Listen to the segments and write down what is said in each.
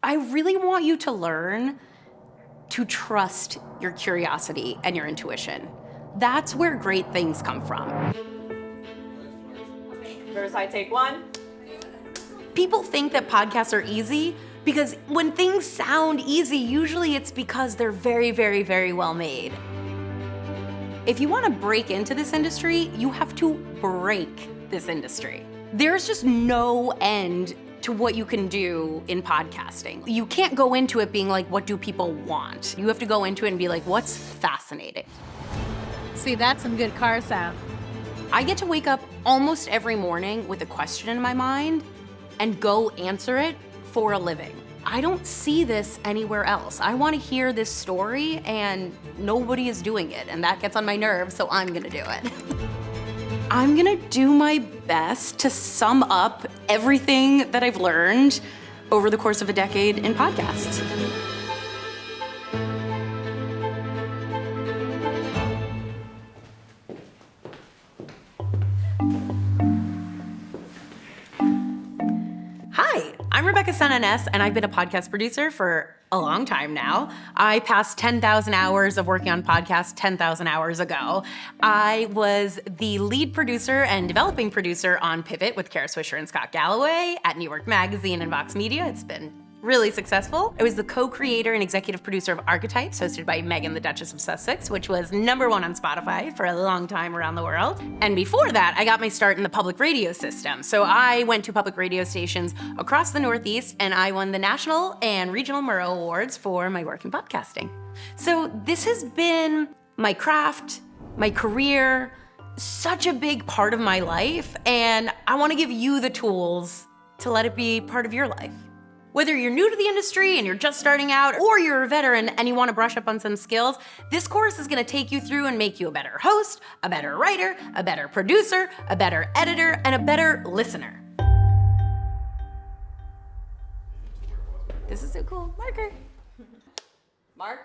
I really want you to learn to trust your curiosity and your intuition. That's where great things come from. Riverside, take one. People think that podcasts are easy because when things sound easy, usually it's because they're very, very, very well made. If you want to break into this industry, you have to break this industry. There's just no end to what you can do in podcasting. You can't go into it being like, what do people want? You have to go into it and be like, what's fascinating? See, that's some good car sound. I get to wake up almost every morning with a question in my mind and go answer it for a living. I don't see this anywhere else. I want to hear this story and nobody is doing it, and that gets on my nerves, so I'm gonna do it. I'm gonna do my best to sum up everything that I've learned over the course of a decade in podcasts. Hi, I'm Rebecca Sananès, and I've been a podcast producer for a long time now. I passed 10,000 hours of working on podcasts 10,000 hours ago. I was the lead producer and developing producer on Pivot with Kara Swisher and Scott Galloway at New York Magazine and Vox Media. It's been really successful. I was the co-creator and executive producer of Archetypes, hosted by Meghan, the Duchess of Sussex, which was #1 on Spotify for a long time around the world. And before that, I got my start in the public radio system. So I went to public radio stations across the Northeast, and I won the National and Regional Murrow Awards for my work in podcasting. So this has been my craft, my career, such a big part of my life, and I want to give you the tools to let it be part of your life. Whether you're new to the industry and you're just starting out, or you're a veteran and you want to brush up on some skills, this course is going to take you through and make you a better host, a better writer, a better producer, a better editor, and a better listener. This is so cool. Marker. Mark?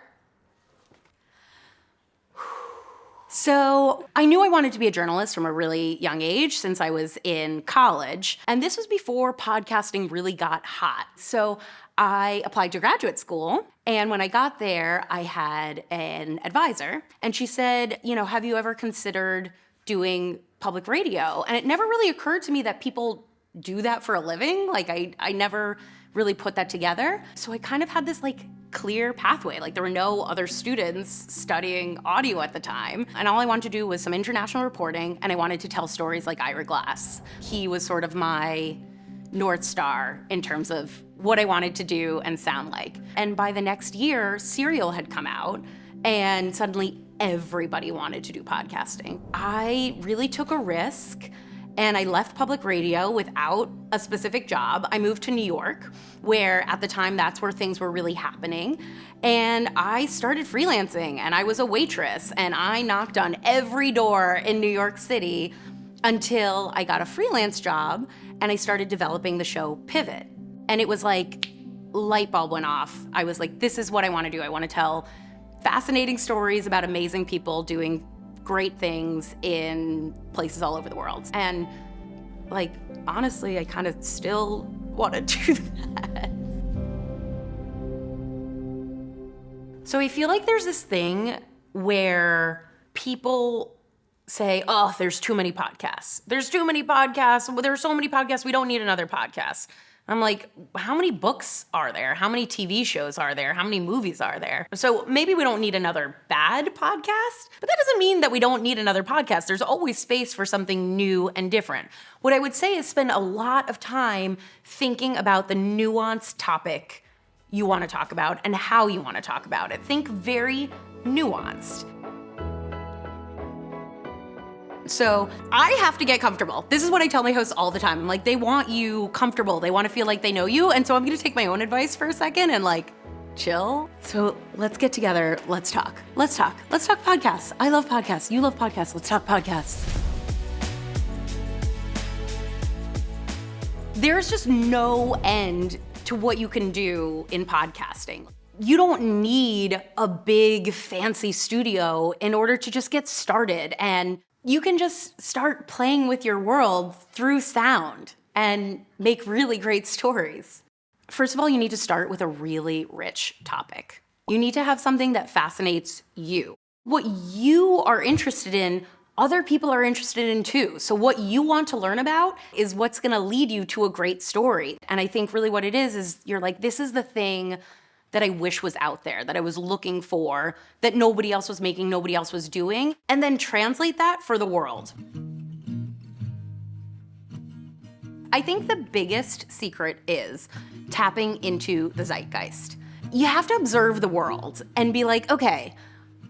So I knew I wanted to be a journalist from a really young age since I was in college. And this was before podcasting really got hot. So I applied to graduate school. And when I got there, I had an advisor. And she said, have you ever considered doing public radio? And it never really occurred to me that people do that for a living. Like I never really put that together. So I kind of had this clear pathway. There were no other students studying audio at the time. And all I wanted to do was some international reporting, and I wanted to tell stories like Ira Glass. He was sort of my North Star in terms of what I wanted to do and sound like. And by the next year, Serial had come out, and suddenly everybody wanted to do podcasting. I really took a risk, and I left public radio without a specific job. I moved to New York, where at the time that's where things were really happening. And I started freelancing, and I was a waitress, and I knocked on every door in New York City until I got a freelance job and I started developing the show Pivot. And it was like light bulb went off. I was like, this is what I want to do. I want to tell fascinating stories about amazing people doing great things in places all over the world. And honestly, I kind of still want to do that. So I feel like there's this thing where people say, oh, there's too many podcasts. There's too many podcasts. There's so many podcasts, we don't need another podcast. I'm like, how many books are there? How many TV shows are there? How many movies are there? So maybe we don't need another bad podcast, but that doesn't mean that we don't need another podcast. There's always space for something new and different. What I would say is spend a lot of time thinking about the nuanced topic you want to talk about and how you want to talk about it. Think very nuanced. So I have to get comfortable. This is what I tell my hosts all the time. I'm like, they want you comfortable. They want to feel like they know you. And so I'm going to take my own advice for a second and chill. So let's get together. Let's talk. Let's talk. Let's talk podcasts. I love podcasts. You love podcasts. Let's talk podcasts. There's just no end to what you can do in podcasting. You don't need a big fancy studio in order to just get started, and you can just start playing with your world through sound and make really great stories. First of all, you need to start with a really rich topic. You need to have something that fascinates you. What you are interested in, other people are interested in too. So what you want to learn about is what's gonna lead you to a great story. And I think really what it is you're like, this is the thing that I wish was out there, that I was looking for, that nobody else was making, nobody else was doing, and then translate that for the world. I think the biggest secret is tapping into the zeitgeist. You have to observe the world and be like, okay,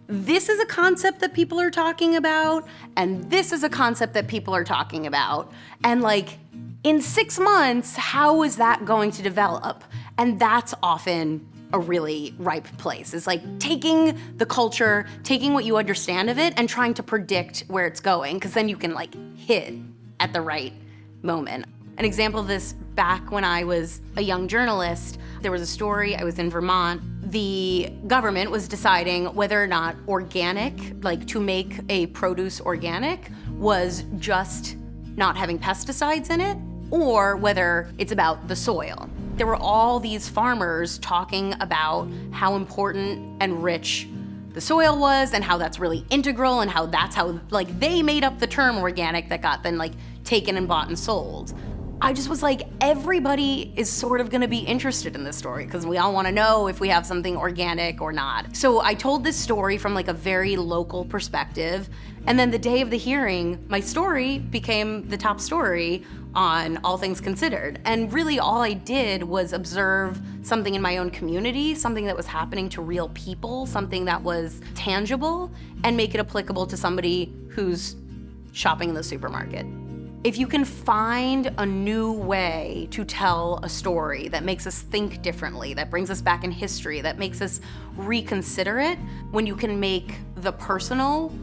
this is a concept that people are talking about, and this is a concept that people are talking about. And like, in 6 months, how is that going to develop? And that's often a really ripe place. It's like taking the culture, taking what you understand of it, and trying to predict where it's going, because then you can like hit at the right moment. An example of this, back when I was a young journalist, there was a story, I was in Vermont. The government was deciding whether or not organic, like to make a produce organic, was just not having pesticides in it, or whether it's about the soil. There were all these farmers talking about how important and rich the soil was, and how that's really integral, and how that's how like they made up the term organic that got then like taken and bought and sold. I just was like, everybody is sort of gonna be interested in this story because we all wanna know if we have something organic or not. So I told this story from like a very local perspective. And then the day of the hearing, my story became the top story on All Things Considered. And really all I did was observe something in my own community, something that was happening to real people, something that was tangible, and make it applicable to somebody who's shopping in the supermarket. If you can find a new way to tell a story that makes us think differently, that brings us back in history, that makes us reconsider it, when you can make the personal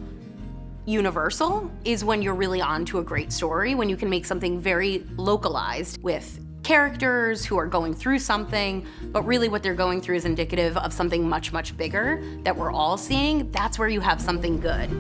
universal, is when you're really on to a great story, when you can make something very localized with characters who are going through something, but really what they're going through is indicative of something much, much bigger that we're all seeing. That's where you have something good.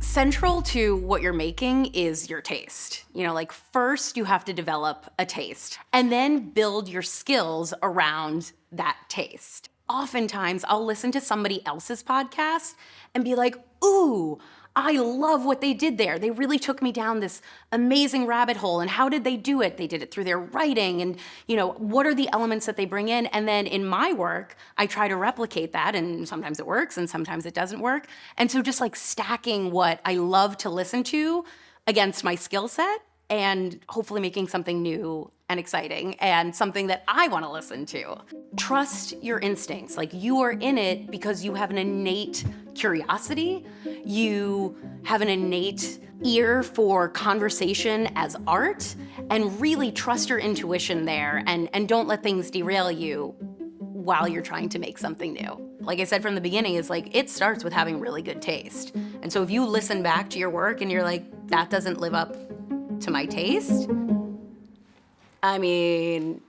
Central to what you're making is your taste. You know, like first you have to develop a taste and then build your skills around that taste. Oftentimes I'll listen to somebody else's podcast and be like, ooh, I love what they did there. They really took me down this amazing rabbit hole. And how did they do it? They did it through their writing. And, you know, what are the elements that they bring in? And then in my work, I try to replicate that. And sometimes it works and sometimes it doesn't work. And so just like stacking what I love to listen to against my skill set and hopefully making something new and exciting and something that I want to listen to. Trust your instincts. Like you are in it because you have an innate curiosity. You have an innate ear for conversation as art, and really trust your intuition there and don't let things derail you while you're trying to make something new. Like I said from the beginning, is like it starts with having really good taste. And so if you listen back to your work and you're like, that doesn't live up to my taste, I mean,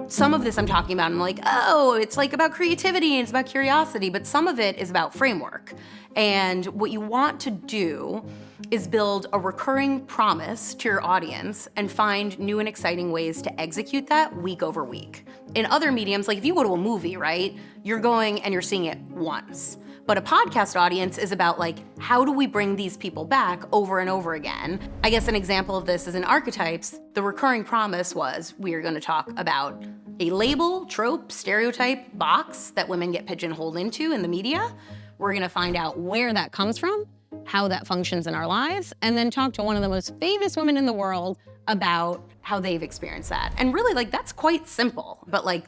some of this I'm talking about, I'm like, oh, it's like about creativity and it's about curiosity, but some of it is about framework. And what you want to do is build a recurring promise to your audience and find new and exciting ways to execute that week over week. In other mediums, like if you go to a movie, right, you're going and you're seeing it once. But a podcast audience is about like, how do we bring these people back over and over again? I guess an example of this is in Archetypes, the recurring promise was we are going to talk about a label, trope, stereotype, box that women get pigeonholed into in the media. We're going to find out where that comes from, how that functions in our lives, and then talk to one of the most famous women in the world about how they've experienced that. And really, like, that's quite simple, but like,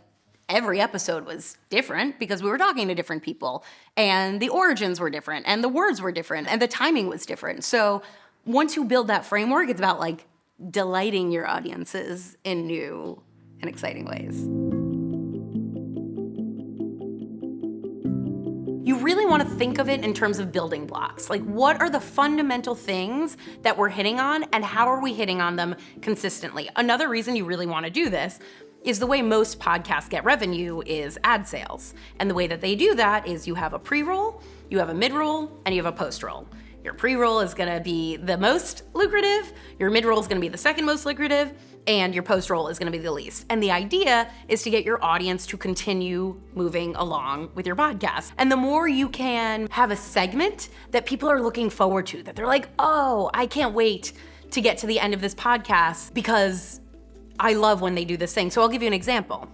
every episode was different because we were talking to different people and the origins were different and the words were different and the timing was different. So once you build that framework, it's about like delighting your audiences in new and exciting ways. You really want to think of it in terms of building blocks. Like, what are the fundamental things that we're hitting on and how are we hitting on them consistently? Another reason you really want to do this is the way most podcasts get revenue is ad sales. And the way that they do that is you have a pre-roll, you have a mid-roll, and you have a post-roll. Your pre-roll is gonna be the most lucrative, your mid-roll is gonna be the second most lucrative, and your post-roll is gonna be the least. And the idea is to get your audience to continue moving along with your podcast. And the more you can have a segment that people are looking forward to, that they're like, oh, I can't wait to get to the end of this podcast because I love when they do this thing. So I'll give you an example.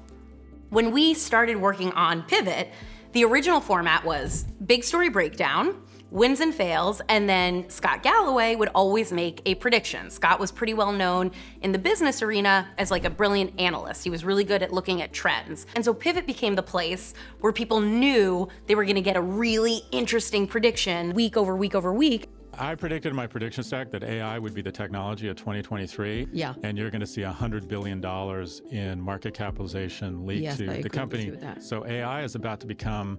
When we started working on Pivot, the original format was big story breakdown, wins and fails, and then Scott Galloway would always make a prediction. Scott was pretty well known in the business arena as like a brilliant analyst. He was really good at looking at trends. And so Pivot became the place where people knew they were gonna get a really interesting prediction week over week over week. I predicted in my prediction stack that AI would be the technology of 2023. Yeah. And you're going to see $100 billion in market capitalization leaked to the company. So AI is about to become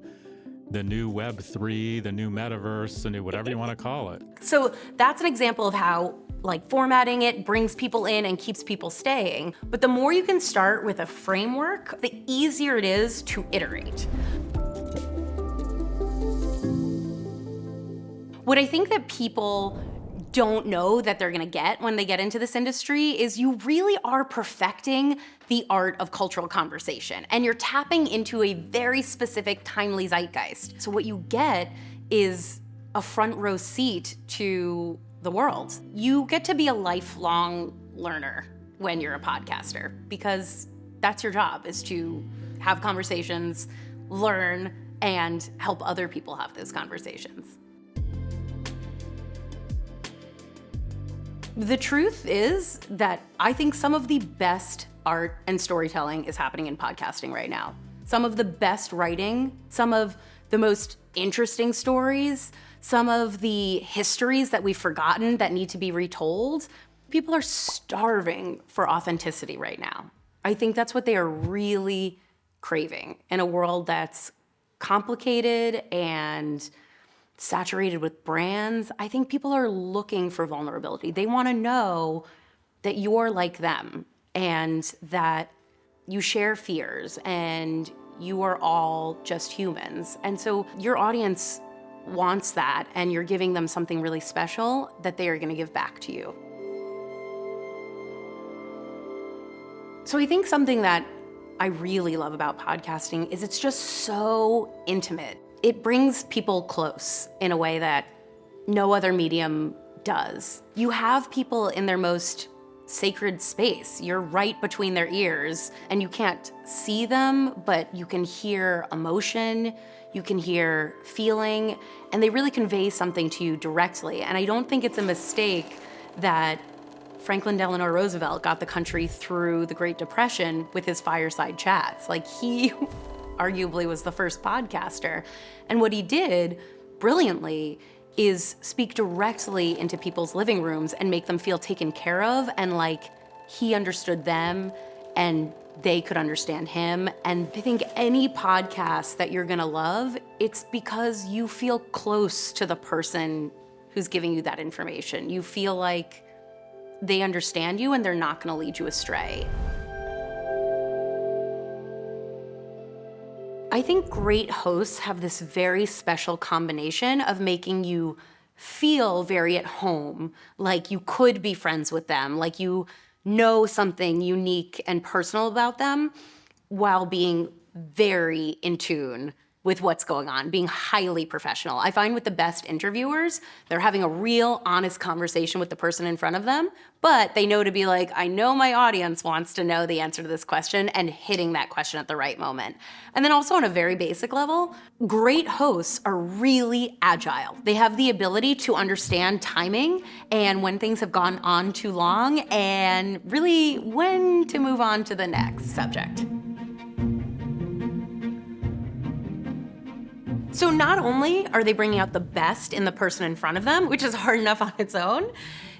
the new Web3, the new metaverse, the new whatever you want to call it. So that's an example of how like formatting it brings people in and keeps people staying. But the more you can start with a framework, the easier it is to iterate. What I think that people don't know that they're gonna get when they get into this industry is you really are perfecting the art of cultural conversation, and you're tapping into a very specific timely zeitgeist. So what you get is a front row seat to the world. You get to be a lifelong learner when you're a podcaster, because that's your job, is to have conversations, learn, and help other people have those conversations. The truth is that I think some of the best art and storytelling is happening in podcasting right now. Some of the best writing, some of the most interesting stories, some of the histories that we've forgotten that need to be retold. People are starving for authenticity right now. I think that's what they are really craving in a world that's complicated and saturated with brands. I think people are looking for vulnerability. They want to know that you're like them and that you share fears and you are all just humans. And so your audience wants that, and you're giving them something really special that they are going to give back to you. So I think something that I really love about podcasting is it's just so intimate. It brings people close in a way that no other medium does. You have people in their most sacred space. You're right between their ears, and you can't see them, but you can hear emotion, you can hear feeling, and they really convey something to you directly. And I don't think it's a mistake that Franklin Delano Roosevelt got the country through the Great Depression with his fireside chats. Like, he arguably was the first podcaster. And what he did brilliantly is speak directly into people's living rooms and make them feel taken care of, and like he understood them and they could understand him. And I think any podcast that you're gonna love, it's because you feel close to the person who's giving you that information. You feel like they understand you and they're not gonna lead you astray. I think great hosts have this very special combination of making you feel very at home, like you could be friends with them, like you know something unique and personal about them, while being very in tune with what's going on, being highly professional. I find with the best interviewers, they're having a real honest conversation with the person in front of them, but they know to be like, I know my audience wants to know the answer to this question, and hitting that question at the right moment. And then also on a very basic level, great hosts are really agile. They have the ability to understand timing and when things have gone on too long, and really when to move on to the next subject. So not only are they bringing out the best in the person in front of them, which is hard enough on its own,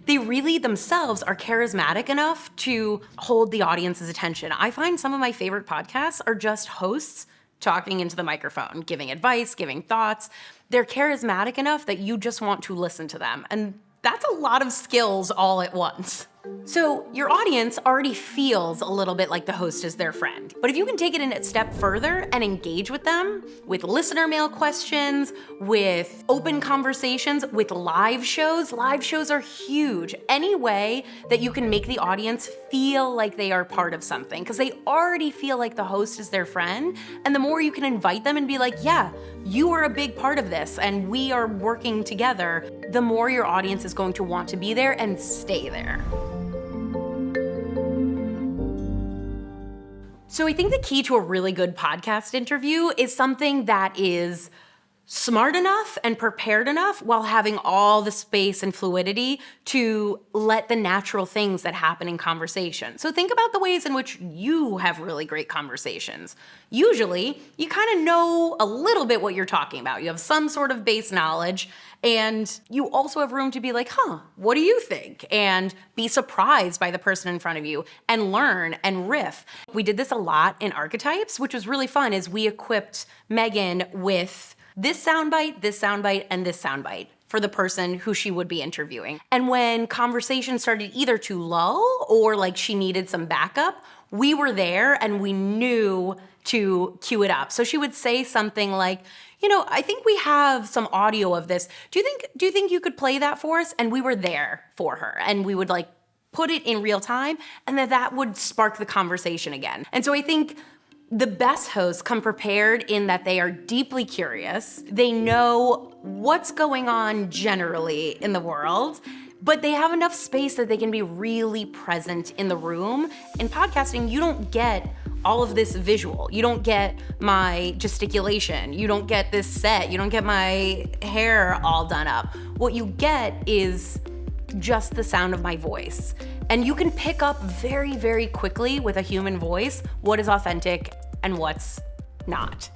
they really themselves are charismatic enough to hold the audience's attention. I find some of my favorite podcasts are just hosts talking into the microphone, giving advice, giving thoughts. They're charismatic enough that you just want to listen to them. And that's a lot of skills all at once. So your audience already feels a little bit like the host is their friend. But if you can take it a step further and engage with them with listener mail questions, with open conversations, with live shows are huge. Any way that you can make the audience feel like they are part of something, because they already feel like the host is their friend. And the more you can invite them and be like, yeah, you are a big part of this and we are working together, the more your audience is going to want to be there and stay there. So I think the key to a really good podcast interview is something that is smart enough and prepared enough while having all the space and fluidity to let the natural things that happen in conversation. So think about the ways in which you have really great conversations. Usually, you kind of know a little bit what you're talking about. You have some sort of base knowledge, and you also have room to be like, what do you think? And be surprised by the person in front of you and learn and riff. We did this a lot in Archetypes, which was really fun, is we equipped Megan with this soundbite, and this soundbite for the person who she would be interviewing. And when conversation started either to lull or like she needed some backup, we were there and we knew to cue it up. So she would say something like, I think we have some audio of this. Do you think you could play that for us? And we were there for her, and we would like put it in real time, and that would spark the conversation again. And so I think the best hosts come prepared in that they are deeply curious. They know what's going on generally in the world, but they have enough space that they can be really present in the room. In podcasting, you don't get all of this visual. You don't get my gesticulation. You don't get this set. You don't get my hair all done up. What you get is just the sound of my voice. And you can pick up very, very quickly with a human voice what is authentic and what's not.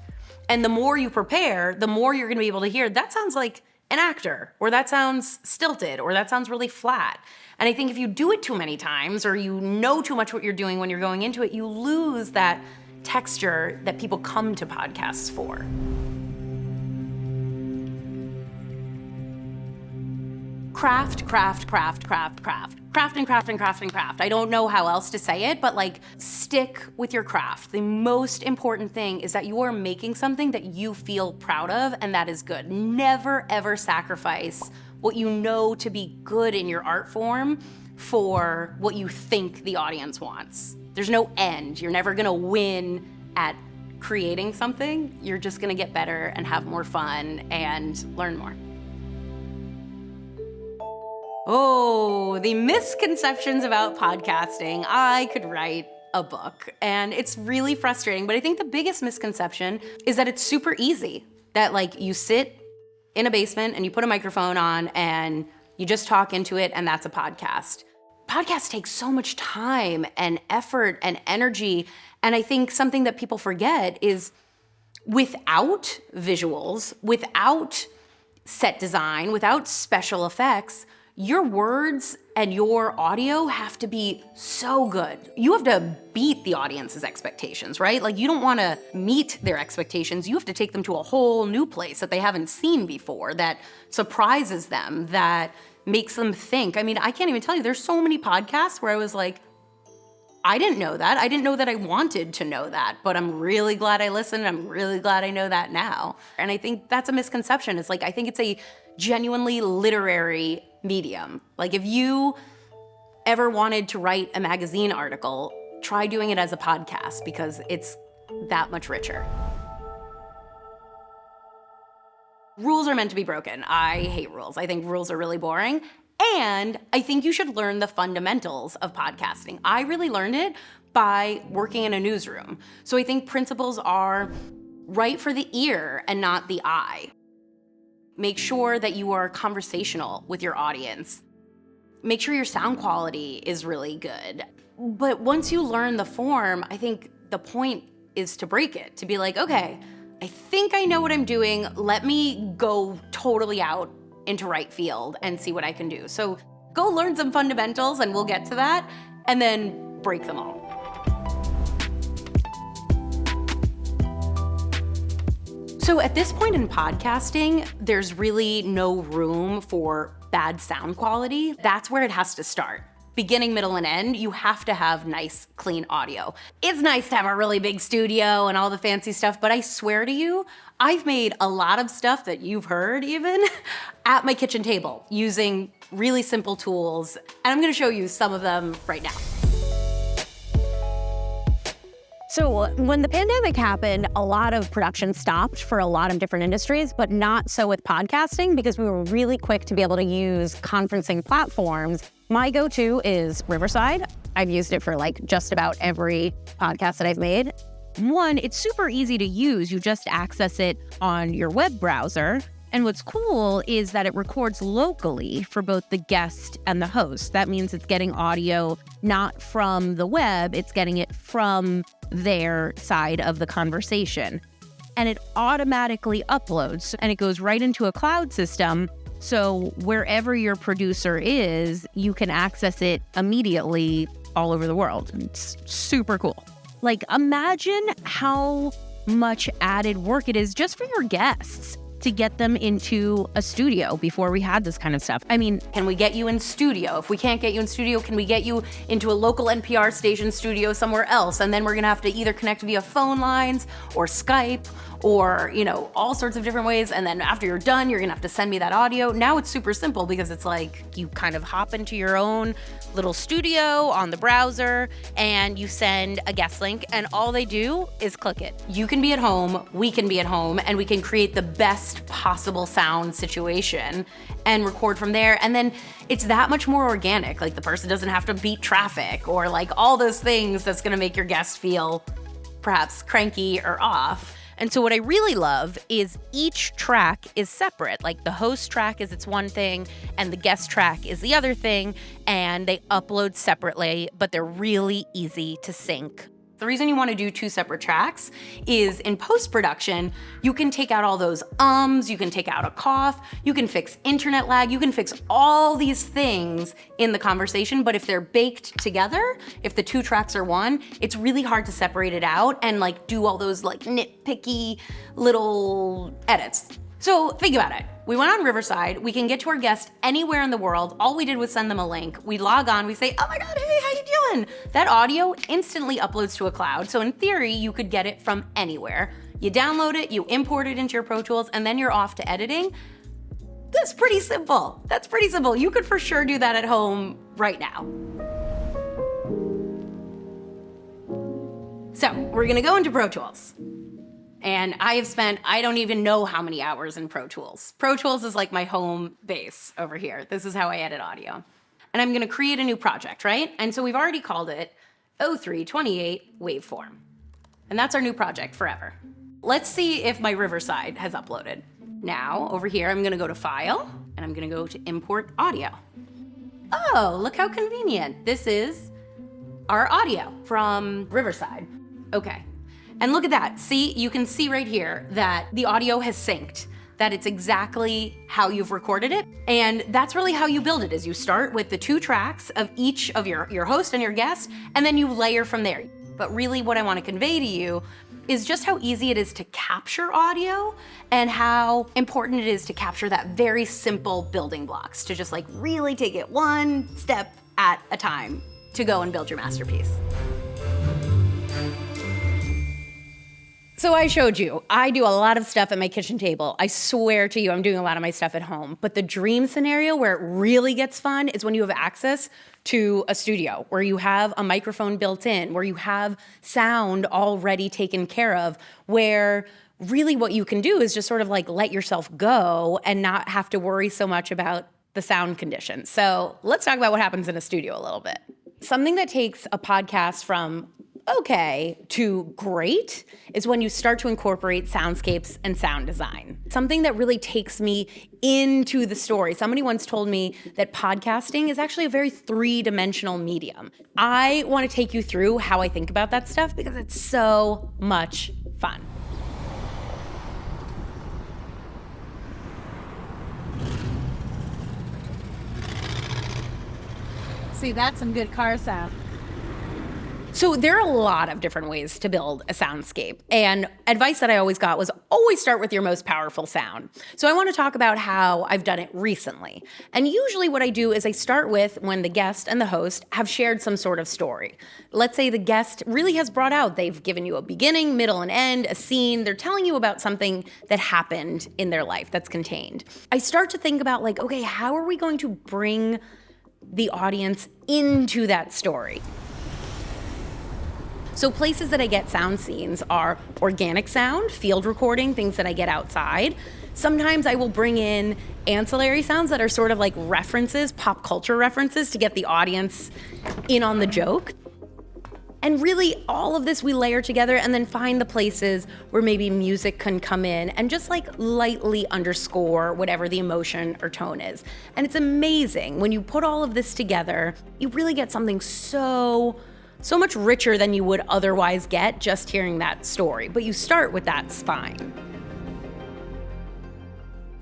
And the more you prepare, the more you're gonna be able to hear, that sounds like an actor, or that sounds stilted, or that sounds really flat. And I think if you do it too many times, or you know too much what you're doing when you're going into it, you lose that texture that people come to podcasts for. Craft. I don't know how else to say it, but like, stick with your craft. The most important thing is that you are making something that you feel proud of, and that is good. Never, ever sacrifice what you know to be good in your art form for what you think the audience wants. There's no end. You're never gonna win at creating something. You're just gonna get better and have more fun and learn more. Oh, the misconceptions about podcasting. I could write a book, and it's really frustrating, but I think the biggest misconception is that it's super easy. That like you sit in a basement and you put a microphone on and you just talk into it, and that's a podcast. Podcasts take so much time and effort and energy, and I think something that people forget is without visuals, without set design, without special effects, your words and your audio have to be so good. You have to beat the audience's expectations, right? Like, you don't want to meet their expectations. You have to take them to a whole new place that they haven't seen before, that surprises them, that makes them think. I mean, I can't even tell you, there's so many podcasts where I was like, I didn't know that. I didn't know that I wanted to know that, but I'm really glad I listened. I'm really glad I know that now. And I think that's a misconception. It's like, I think it's a genuinely literary medium. Like, if you ever wanted to write a magazine article, try doing it as a podcast, because it's that much richer. Rules are meant to be broken. I hate rules. I think rules are really boring. And I think you should learn the fundamentals of podcasting. I really learned it by working in a newsroom. So I think principles are write for the ear and not the eye. Make sure that you are conversational with your audience. Make sure your sound quality is really good. But once you learn the form, I think the point is to break it, to be like, okay, I think I know what I'm doing. Let me go totally out into right field and see what I can do. So go learn some fundamentals, and we'll get to that, and then break them all. So at this point in podcasting, there's really no room for bad sound quality. That's where it has to start. beginning, middle, and end, you have to have nice, clean audio. It's nice to have a really big studio and all the fancy stuff, but I swear to you, I've made a lot of stuff that you've heard even at my kitchen table using really simple tools. And I'm gonna show you some of them right now. So when the pandemic happened, a lot of production stopped for a lot of different industries, but not so with podcasting because we were really quick to be able to use conferencing platforms. My go-to is Riverside. I've used it for like just about every podcast that I've made. One, it's super easy to use. You just access it on your web browser. And what's cool is that it records locally for both the guest and the host. That means it's getting audio not from the web, it's getting it from their side of the conversation. And it automatically uploads and it goes right into a cloud system. So wherever your producer is, you can access it immediately all over the world. It's super cool. Like, imagine how much added work it is just for your guests to get them into a studio before we had this kind of stuff. I mean, can we get you in studio? If we can't get you in studio, can we get you into a local NPR station studio somewhere else? And then we're gonna have to either connect via phone lines or Skype or, all sorts of different ways. And then after you're done, you're gonna have to send me that audio. Now it's super simple because it's like you kind of hop into your own little studio on the browser and you send a guest link and all they do is click it. You can be at home, we can be at home, and we can create the best possible sound situation and record from there. And then it's that much more organic. Like the person doesn't have to beat traffic or like all those things that's gonna make your guest feel perhaps cranky or off. And so what I really love is each track is separate. Like the host track is its one thing and the guest track is the other thing, and they upload separately, but they're really easy to sync. The reason you want to do two separate tracks is in post-production, you can take out all those you can take out a cough, you can fix internet lag, you can fix all these things in the conversation, but if they're baked together, if the two tracks are one, it's really hard to separate it out and like do all those like nitpicky little edits. So think about it. We went on Riverside, we can get to our guest anywhere in the world. All we did was send them a link. We log on, we say, oh my God, hey, how you doing? That audio instantly uploads to a cloud. So in theory, you could get it from anywhere. You download it, you import it into your Pro Tools, and then you're off to editing. That's pretty simple. That's pretty simple. You could for sure do that at home right now. So we're gonna go into Pro Tools. And I have spent, I don't even know how many hours in Pro Tools. Pro Tools is like my home base over here. This is how I edit audio. And I'm gonna create a new project, right? And so we've already called it 0328 Waveform. And that's our new project forever. Let's see if my Riverside has uploaded. Now, over here, I'm gonna go to File, and I'm gonna go to Import Audio. Oh, look how convenient. This is our audio from Riverside. Okay. And look at that. See, you can see right here that the audio has synced, that it's exactly how you've recorded it. And that's really how you build it, is you start with the two tracks of each of your host and your guest, and then you layer from there. But really what I want to convey to you is just how easy it is to capture audio and how important it is to capture that very simple building blocks, to just like really take it one step at a time to go and build your masterpiece. So I showed you, I do a lot of stuff at my kitchen table. I swear to you, I'm doing a lot of my stuff at home. But the dream scenario where it really gets fun is when you have access to a studio, where you have a microphone built in, where you have sound already taken care of, where really what you can do is just sort of like let yourself go and not have to worry so much about the sound conditions. So let's talk about what happens in a studio a little bit. Something that takes a podcast from okay to great is when you start to incorporate soundscapes and sound design. Something that really takes me into the story. Somebody once told me that podcasting is actually a very three-dimensional medium. I want to take you through how I think about that stuff because it's so much fun. See, that's some good car sound. So there are a lot of different ways to build a soundscape. And advice that I always got was always start with your most powerful sound. So I want to talk about how I've done it recently. And usually what I do is I start with when the guest and the host have shared some sort of story. Let's say the guest really has brought out, they've given you a beginning, middle, and end, a scene. They're telling you about something that happened in their life that's contained. I start to think about like, okay, how are we going to bring the audience into that story? So places that I get sound scenes are organic sound, field recording, things that I get outside. Sometimes I will bring in ancillary sounds that are sort of like references, pop culture references, to get the audience in on the joke. And really all of this we layer together and then find the places where maybe music can come in and just like lightly underscore whatever the emotion or tone is. And it's amazing. When you put all of this together, you really get something so much richer than you would otherwise get just hearing that story. But you start with that spine.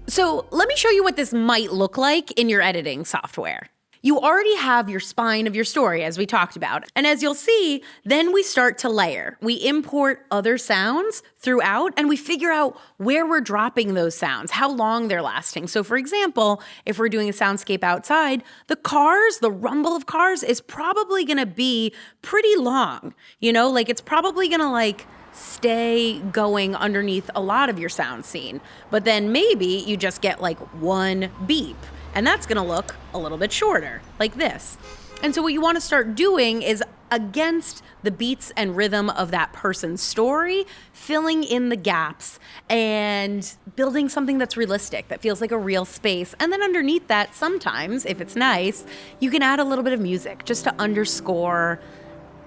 So let me show you what this might look like in your editing software. You already have your spine of your story, as we talked about. And as you'll see, then we start to layer. We import other sounds throughout, and we figure out where we're dropping those sounds, how long they're lasting. So for example, if we're doing a soundscape outside, the cars, the rumble of cars is probably gonna be pretty long. You know, like it's probably gonna like stay going underneath a lot of your sound scene. But then maybe you just get like one beep. And that's gonna look a little bit shorter, like this. And so what you wanna start doing is against the beats and rhythm of that person's story, filling in the gaps and building something that's realistic, that feels like a real space. And then underneath that, sometimes, if it's nice, you can add a little bit of music just to underscore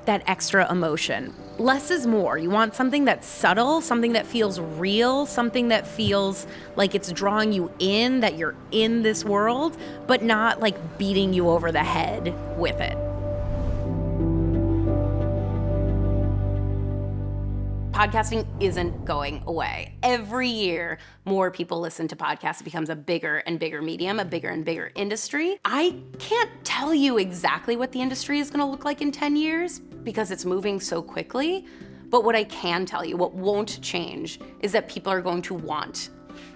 that extra emotion. Less is more. You want something that's subtle, something that feels real, something that feels like it's drawing you in, that you're in this world, but not like beating you over the head with it. Podcasting isn't going away. Every year, more people listen to podcasts. It becomes a bigger and bigger medium, a bigger and bigger industry. I can't tell you exactly what the industry is gonna look like in 10 years because it's moving so quickly. But what I can tell you, what won't change, is that people are going to want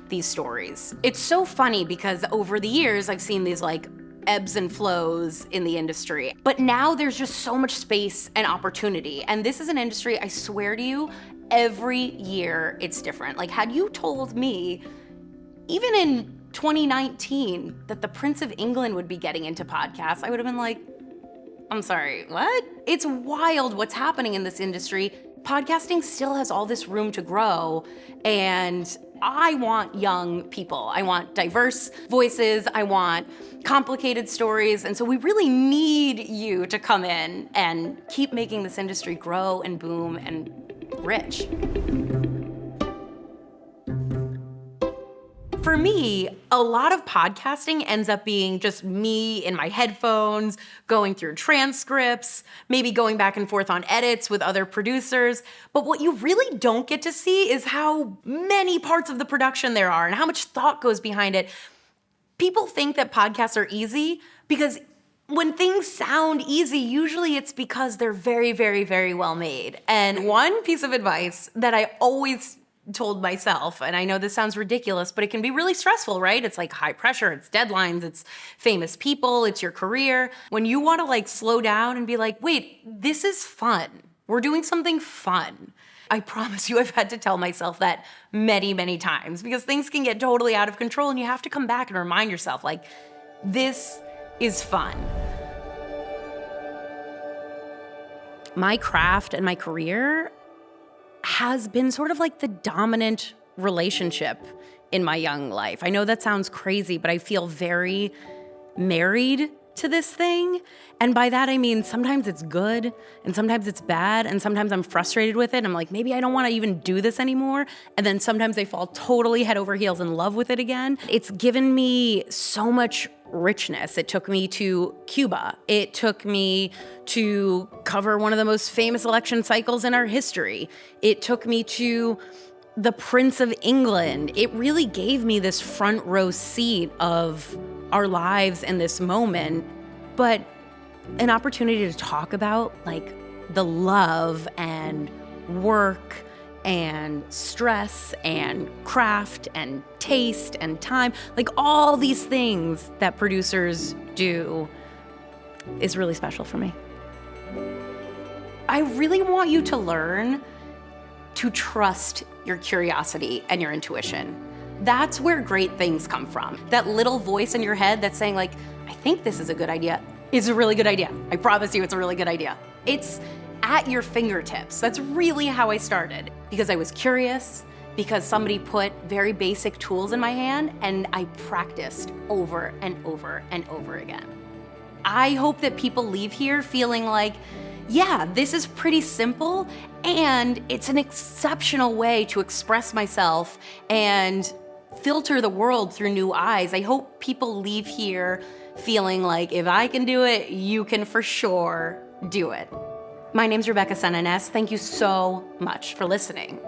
these stories. It's so funny because over the years, I've seen these like ebbs and flows in the industry. But now there's just so much space and opportunity. And this is an industry, I swear to you, every year it's different. Like had you told me, even in 2019, that the Prince of England would be getting into podcasts, I would have been like, I'm sorry, what? It's wild what's happening in this industry. Podcasting still has all this room to grow, and I want young people. I want diverse voices. I want complicated stories. And so we really need you to come in and keep making this industry grow and boom and rich. For me, a lot of podcasting ends up being just me in my headphones, going through transcripts, maybe going back and forth on edits with other producers. But what you really don't get to see is how many parts of the production there are and how much thought goes behind it. People think that podcasts are easy because when things sound easy, usually it's because they're very, very, very well made. And one piece of advice that I always told myself, and I know this sounds ridiculous, but it can be really stressful, right? It's like high pressure, it's deadlines, it's famous people, it's your career. When you want to like slow down and be like, wait, this is fun. We're doing something fun. I promise you I've had to tell myself that many, many times because things can get totally out of control and you have to come back and remind yourself like, this is fun. My craft and my career has been sort of like the dominant relationship in my young life. I know that sounds crazy, but I feel very married to this thing. And by that, I mean, sometimes it's good and sometimes it's bad. And sometimes I'm frustrated with it. I'm like, maybe I don't want to even do this anymore. And then sometimes I fall totally head over heels in love with it again. It's given me so much richness. It took me to Cuba. It took me to cover one of the most famous election cycles in our history. It took me to the Prince of England. It really gave me this front row seat of our lives in this moment, but an opportunity to talk about like the love and work and stress and craft and taste and time, like all these things that producers do is really special for me. I really want you to learn to trust your curiosity and your intuition. That's where great things come from. That little voice in your head that's saying like, I think this is a good idea. It's a really good idea. I promise you it's a really good idea. It's at your fingertips. That's really how I started, because I was curious, because somebody put very basic tools in my hand and I practiced over and over and over again. I hope that people leave here feeling like, yeah, this is pretty simple and it's an exceptional way to express myself and filter the world through new eyes. I hope people leave here feeling like if I can do it, you can for sure do it. My name's Rebecca Sananès. Thank you so much for listening.